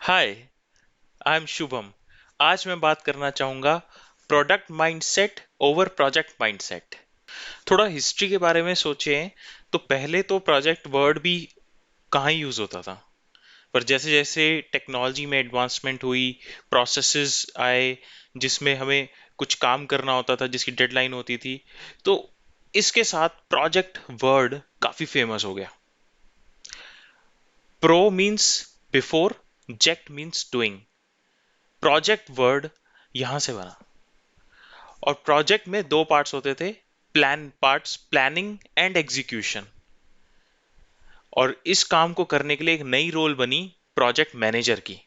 Hi, I am Shubham. आज मैं बात करना चाहूँगा product mindset over project mindset. थोड़ा हिस्ट्री के बारे में सोचें तो पहले तो प्रोजेक्ट वर्ड भी कहाँ ही यूज़ होता था। पर जैसे जैसे टेक्नोलॉजी में एडवांसमेंट हुई, प्रोसेसेस आए जिसमें हमें कुछ काम करना होता था, जिसकी डेडलाइन होती थी, तो इसके साथ प्रोजेक्ट वर्ड काफ़ी फेमस हो गया। Pro means before, ject means doing. Project word यहां से बना। और प्रोजेक्ट में दो पार्ट्स होते थे, plan parts, planning and execution. और इस काम को करने के लिए एक नई रोल बनी प्रोजेक्ट मैनेजर की।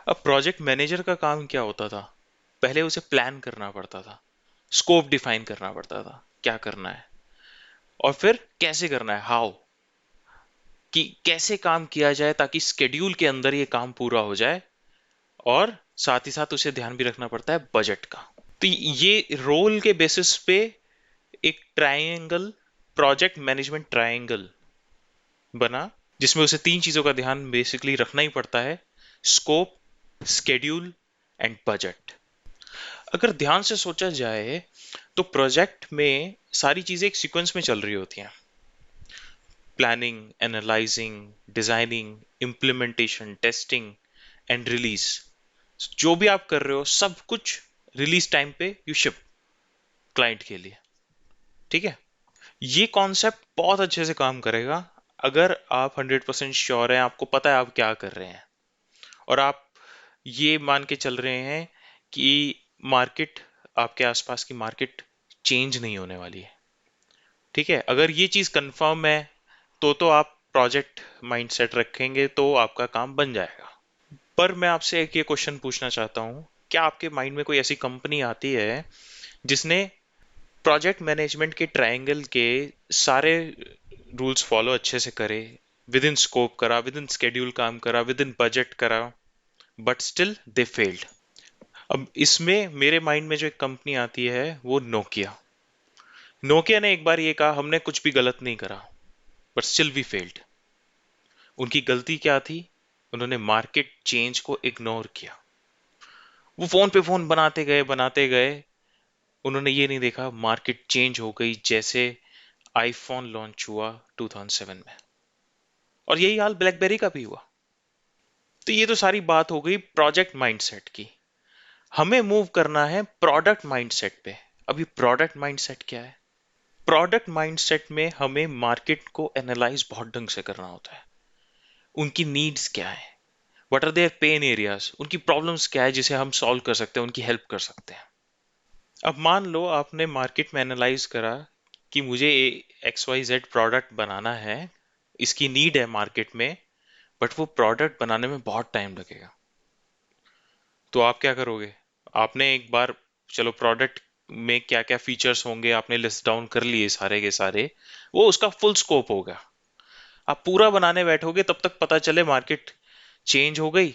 अब प्रोजेक्ट मैनेजर का काम क्या होता था? पहले उसे प्लान करना पड़ता था, स्कोप डिफाइन करना पड़ता था, क्या करना है, और फिर कैसे करना है, हाउ, कि कैसे काम किया जाए ताकि स्केड्यूल के अंदर ये काम पूरा हो जाए। और साथ ही साथ उसे ध्यान भी रखना पड़ता है बजट का। तो ये रोल के बेसिस पे एक ट्रायंगल, प्रोजेक्ट मैनेजमेंट ट्रायंगल बना, जिसमें उसे तीन चीजों का ध्यान बेसिकली रखना ही पड़ता है: स्कोप, स्केड्यूल एंड बजट। अगर ध्यान से सोचा जाए तो प्रोजेक्ट में सारी चीजें एक सीक्वेंस में चल रही होती हैं: planning, analysing, designing, implementation, testing and release. जो भी आप कर रहे हो सब कुछ रिलीज टाइम पे यू शिप क्लाइंट के लिए। ठीक है, ये कॉन्सेप्ट बहुत अच्छे से काम करेगा अगर आप 100% श्योर हैं, आपको पता है आप क्या कर रहे हैं, और आप ये मान के चल रहे हैं कि मार्केट, आपके आसपास की मार्केट चेंज नहीं होने वाली है। ठीक है, अगर ये चीज कंफर्म है तो आप प्रोजेक्ट माइंडसेट रखेंगे तो आपका काम बन जाएगा। पर मैं आपसे एक ये क्वेश्चन पूछना चाहता हूँ, क्या आपके माइंड में कोई ऐसी कंपनी आती है जिसने प्रोजेक्ट मैनेजमेंट के ट्रायंगल के सारे रूल्स फॉलो अच्छे से करे, विद इन स्कोप करा, विद इन स्केड्यूल काम करा, विद इन बजट करा, बट स्टिल दे फेल्ड? अब इसमें मेरे माइंड में जो एक कंपनी आती है वो नोकिया। नोकिया ने एक बार ये कहा, हमने कुछ भी गलत नहीं करा, बट स्टिल वी फेल्ड। उनकी गलती क्या थी? उन्होंने मार्केट चेंज को इग्नोर किया। वो फोन पे फोन बनाते गए, उन्होंने ये नहीं देखा मार्केट चेंज हो गई जैसे आईफोन लॉन्च हुआ 2007 में। और यही हाल ब्लैकबेरी का भी हुआ। तो ये तो सारी बात हो गई प्रोजेक्ट माइंडसेट की। हमें मूव करना है प्रोडक्ट माइंडसेट पे। अभी प्रोडक्ट माइंडसेट क्या है? प्रोडक्ट माइंडसेट में हमें मार्केट को एनालाइज बहुत ढंग से करना होता है। उनकी नीड्स क्या है, what are their pain areas, उनकी प्रॉब्लम्स क्या है जिसे हम सॉल्व कर सकते हैं, उनकी हेल्प कर सकते हैं। अब मान लो आपने मार्केट में एनालाइज करा कि मुझे एक्स वाई जेड प्रोडक्ट बनाना है, इसकी नीड है मार्केट में, बट वो प्रोडक्ट बनाने में बहुत टाइम लगेगा। तो आप क्या करोगे? आपने एक बार, चलो प्रोडक्ट में क्या क्या फीचर्स होंगे आपने लिस्ट डाउन कर लिए सारे के सारे, वो उसका फुल स्कोप होगा। आप पूरा बनाने बैठोगे तब तक पता चले मार्केट चेंज हो गई,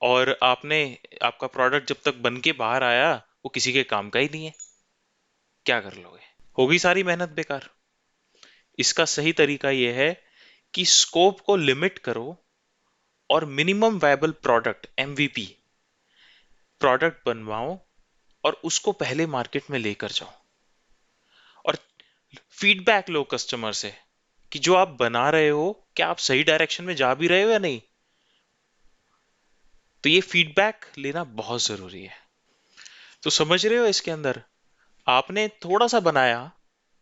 और आपने, आपका प्रोडक्ट जब तक बन के बाहर आया वो किसी के काम का ही नहीं है। क्या कर लोगे? होगी सारी मेहनत बेकार। इसका सही तरीका यह है कि स्कोप को लिमिट करो और minimum viable product, MVP product बनवाओ, और उसको पहले मार्केट में लेकर जाओ। और फीडबैक लो कस्टमर से कि जो आप बना रहे हो क्या आप सही डायरेक्शन में जा भी रहे हो या नहीं। तो ये फीडबैक लेना बहुत जरूरी है। तो समझ रहे हो, इसके अंदर आपने थोड़ा सा बनाया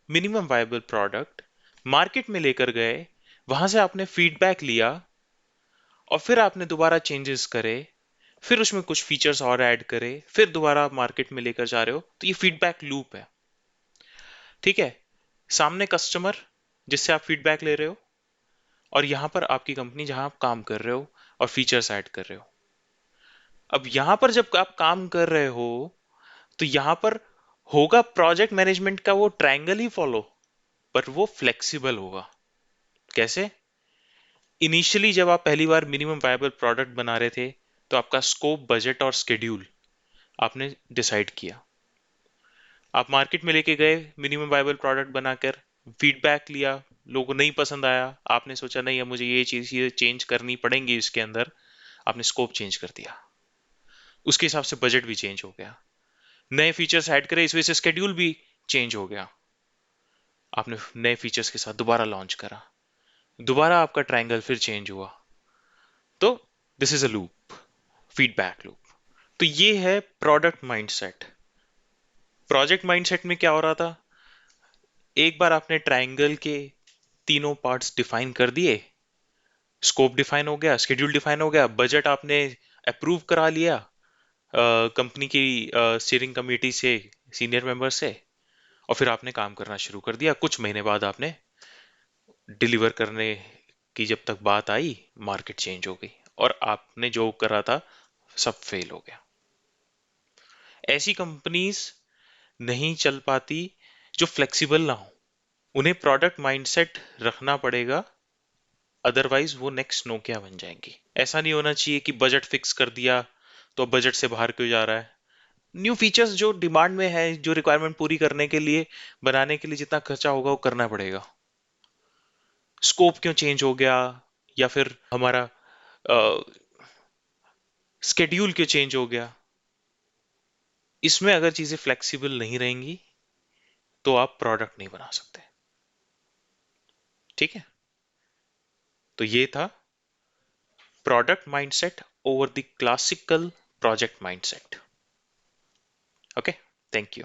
मिनिमम वायबल प्रोडक्ट, मार्केट में लेकर गए, वहां से आपने फीडबैक लिया, और फिर आपने दोबारा चेंजेस करे, फिर उसमें कुछ फीचर्स और ऐड करे, फिर दोबारा आप मार्केट में लेकर जा रहे हो। तो ये फीडबैक लूप है। ठीक है, सामने कस्टमर जिससे आप फीडबैक ले रहे हो, और यहां पर आपकी कंपनी जहां आप काम कर रहे हो और फीचर्स ऐड कर रहे हो। अब यहां पर जब आप काम कर रहे हो तो यहां पर होगा प्रोजेक्ट मैनेजमेंट का वो ट्रायंगल ही फॉलो, पर वो फ्लेक्सिबल होगा। कैसे? इनिशियली जब आप पहली बार मिनिमम वायबल प्रोडक्ट बना रहे थे तो आपका स्कोप, बजट और शेड्यूल आपने डिसाइड किया। आप मार्केट में लेके गए मिनिमम वायबल प्रोडक्ट बनाकर, फीडबैक लिया, लोगों को नहीं पसंद आया, आपने सोचा नहीं अब मुझे ये चीज चेंज करनी पड़ेंगी इसके अंदर। आपने स्कोप चेंज कर दिया, उसके हिसाब से बजट भी चेंज हो गया, नए फीचर्स ऐड करे, इस वजह से स्केड्यूल भी चेंज हो गया, आपने नए फीचर्स के साथ दोबारा लॉन्च करा, दोबारा आपका ट्रायंगल फिर चेंज हुआ। तो this is a loop, feedback loop. तो ये है प्रोडक्ट माइंडसेट। प्रोजेक्ट माइंडसेट में क्या हो रहा था, एक बार आपने ट्रायंगल के तीनों पार्ट्स डिफाइन कर दिए, स्कोप डिफाइन हो गया, शेड्यूल डिफाइन हो गया, बजट आपने अप्रूव करा लिया कंपनी की स्टीयरिंग कमेटी से, सीनियर मेंबर से, और फिर आपने काम करना शुरू कर दिया। कुछ महीने बाद आपने डिलीवर करने की जब तक बात आई, मार्केट चेंज हो गई और आपने जो करा था सब फेल हो गया। ऐसी कंपनीज नहीं चल पाती जो फ्लेक्सिबल ना हो, उन्हें प्रोडक्ट माइंडसेट रखना पड़ेगा, अदरवाइज वो नेक्स्ट नोकिया बन जाएंगी। ऐसा नहीं होना चाहिए कि बजट फिक्स कर दिया तो अब बजट से बाहर क्यों जा रहा है। न्यू फीचर्स जो डिमांड में है, जो रिक्वायरमेंट पूरी करने के लिए, बनाने के लिए जितना खर्चा होगा वो करना पड़ेगा। स्कोप क्यों चेंज हो गया, या फिर हमारा स्केड्यूल क्यों चेंज हो गया, इसमें अगर चीजें फ्लेक्सिबल नहीं रहेंगी तो आप प्रोडक्ट नहीं बना सकते। ठीक है, तो ये था product mindset over the classical project mindset. Okay, thank you.